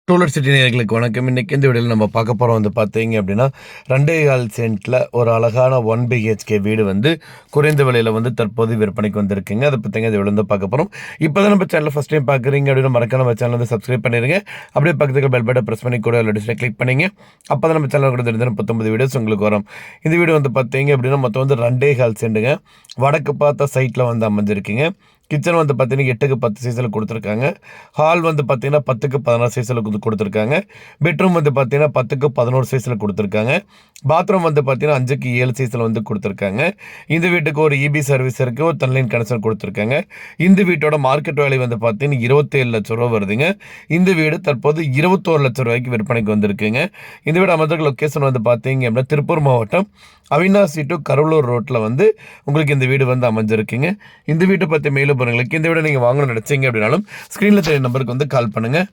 டூலர் city நேயர்களுக்கு வணக்கம். இன்னைக்கு இந்த வீடியோவில் நம்ம பார்க்க போகிறோம் பார்த்தீங்க அப்படின்னா 2.25 சென்ட்டில் ஒரு அழகான 1 BHK வீடு குறைந்த விலையில் தற்போது விற்பனைக்கு வந்திருக்குங்க. அதை பற்றிங்க இந்த வீடியோ பார்க்க போகிறோம். இப்போ தான் நம்ம சேனலில் ஃபஸ்ட் டைம் பார்க்குறீங்க அப்படின்னா மறக்காம நம்ம சேனல் சப்ஸ்கிரைப் பண்ணிடுங்க. அப்படியே பக்கத்துக்கு பெல் பட்டனை ப்ரெஸ் பண்ணி கூட டிஸ்பிளே கிளிக் பண்ணிங்க. அப்போ தான் நம்ம சேனல் கூட தெரிஞ்சு 19 வீடியோஸ் உங்களுக்கு வரும். இந்த வீடியோ பார்த்தீங்க அப்படின்னா மொத்தம் 2.25 சென்ட்டுங்க. வடக்கு பார்த்த சைட்டில் அமைஞ்சிருக்குங்க. கிச்சன் பார்த்தீங்கன்னா 8க்கு 10 சைஸில் கொடுத்துருக்காங்க. ஹால் பார்த்தீங்கன்னா 10க்கு 16 சைஸில் கொடுத்துருக்காங்க. பெட்ரூம் பார்த்தீங்கன்னா 10க்கு 11 சைஸில் கொடுத்துருக்காங்க. பாத்ரூம் பார்த்தீங்கன்னா 5க்கு 7 சைஸில் கொடுத்துருக்காங்க. இந்த வீட்டுக்கு ஒரு இபி சர்வீஸ் இருக்குது, ஒரு தன்லைன் கனெக்ஷன் கொடுத்துருக்காங்க. இந்த வீட்டோட மார்க்கெட் வேல்யூ பார்த்தீங்கன்னா 27 லட்ச ரூபா வருதுங்க. இந்த வீடு தற்போது 21 லட்ச ரூபாய்க்கு விற்பனைக்கு வந்திருக்குங்க. இந்த வீடு அமைந்திருக்க லொக்கேஷன் பார்த்தீங்க அப்படின்னா திருப்பூர் மாவட்டம் அவினாசி டு கருளூர் ரோட்டில் உங்களுக்கு இந்த வீடு அமைஞ்சிருக்குங்க. இந்த வீட்டை பற்றி மேலும் பொருட்களுக்கு இந்த வீடு நீங்கள் வாங்கணும்னு நினச்சிங்க அப்படின்னாலும் ஸ்க்ரீனில் தெரிய நம்பருக்கு கால் பண்ணுங்கள்.